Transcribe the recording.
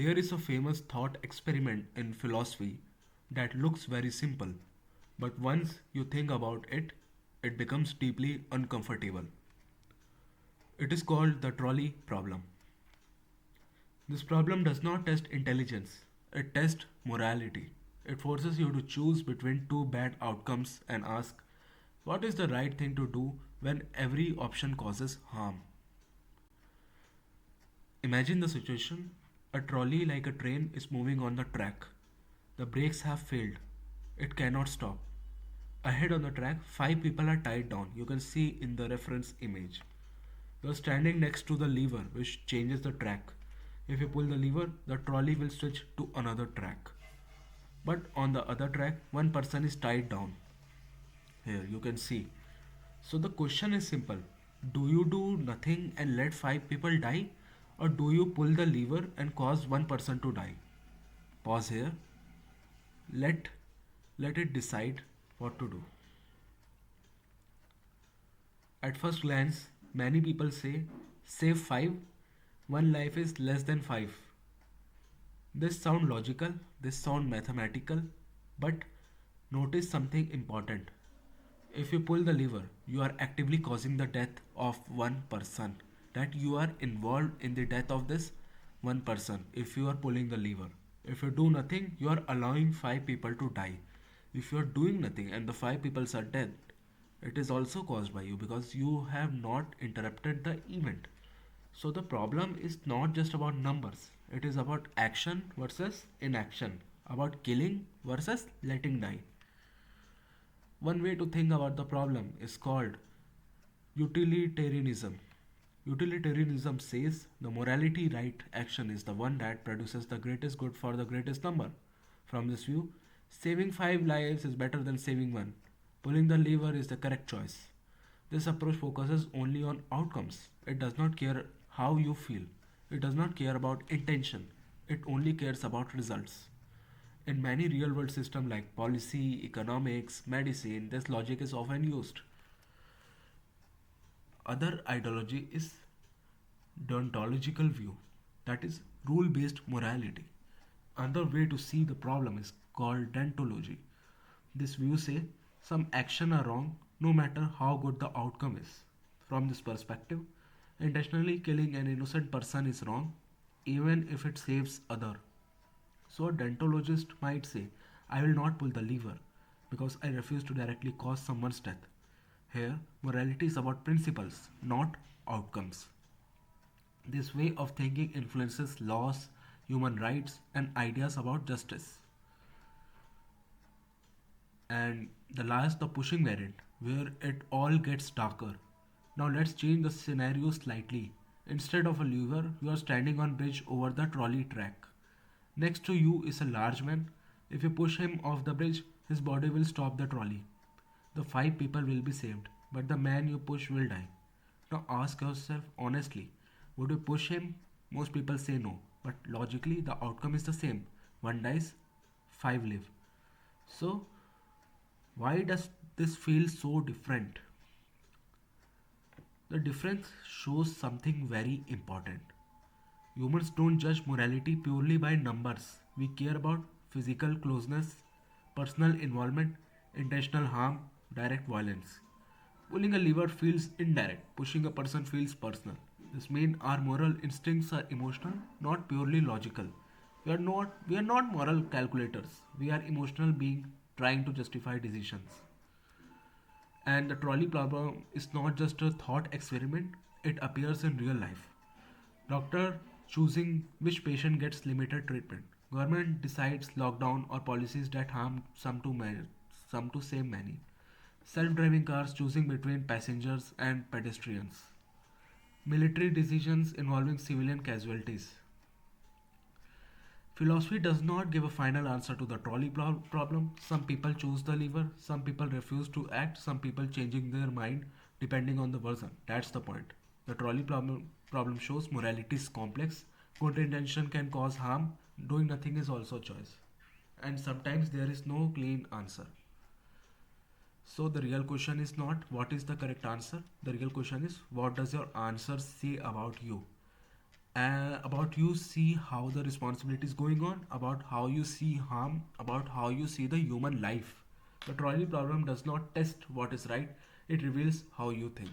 There is a famous thought experiment in philosophy that looks very simple, but once you think about it, it becomes deeply uncomfortable. It is called the trolley problem. This problem does not test intelligence, it tests morality. It forces you to choose between two bad outcomes and ask, what is the right thing to do when every option causes harm? Imagine the situation: a trolley, like a train, is moving on the track. The brakes have failed. It cannot stop. Ahead on the track, five people are tied down. You can see in the reference image. You are standing next to the lever which changes the track. If you pull the lever, the trolley will switch to another track. But on the other track, one person is tied down. Here you can see. So the question is simple: do you do nothing and let five people die? Or do you pull the lever and cause one person to die? Pause here. Let let it decide what to do. At first glance, many people say save 5, one life is less than 5. This sound logical, this sound mathematical, but notice something important. If you pull the lever, you are actively causing the death of one person. That you are involved in the death of this one person if you are pulling the lever. If you do nothing, you are allowing five people to die. If you are doing nothing and the five people are dead, it is also caused by you because you have not interrupted the event. So the problem is not just about numbers, it is about action versus inaction, about killing versus letting die. One way to think about the problem is called utilitarianism. Utilitarianism says the morality right action is the one that produces the greatest good for the greatest number. From this view, saving 5 lives is better than saving one. Pulling the lever is the correct choice. This approach focuses only on outcomes. It does not care how you feel. It does not care about intention. It only cares about results. In many real world systems like policy, economics, medicine, this logic is often used. Other ideology is deontological view, that is rule based morality. Another way to see the problem is called deontology. This view say some action are wrong no matter how good the outcome is. From this perspective, intentionally killing an innocent person is wrong even if it saves other. So a deontologist might say, I will not pull the lever because I refuse to directly cause someone's death. Here, morality is about principles, not outcomes. This way of thinking influences laws, human rights, and ideas about justice. And the last, the pushing variant, where it all gets darker. Now let's change the scenario slightly. Instead of a lever, you are standing on bridge over the trolley track. Next to you is a large man. If you push him off the bridge, his body will stop the trolley. The five people will be saved, but the man you push will die. Now ask yourself honestly, would you push him? Most people say no, but logically the outcome is the same. One dies, five live. So, why does this feel so different? The difference shows something very important. Humans don't judge morality purely by numbers. We care about physical closeness, personal involvement, intentional harm, direct violence. Pulling a lever feels indirect, pushing a person feels personal. This means our moral instincts are emotional, not purely logical. We are not moral calculators. We are emotional beings trying to justify decisions. And the trolley problem is not just a thought experiment, it appears in real life. Doctor choosing which patient gets limited treatment. Government decides lockdown or policies that harm some to save many. Self-driving cars choosing between passengers and pedestrians. Military decisions involving civilian casualties. Philosophy does not give a final answer to the problem. Some people choose the lever, some people refuse to act, some people changing their mind depending on the version. That's the point. The problem shows morality is complex. Good intention can cause harm. Doing nothing is also a choice. And sometimes there is no clean answer. So the real question is not what is the correct answer. The real question is what does your answer say about you? About you see how the responsibility is going on, about how you see harm, about how you see the human life. The trolley problem does not test what is right, it reveals how you think.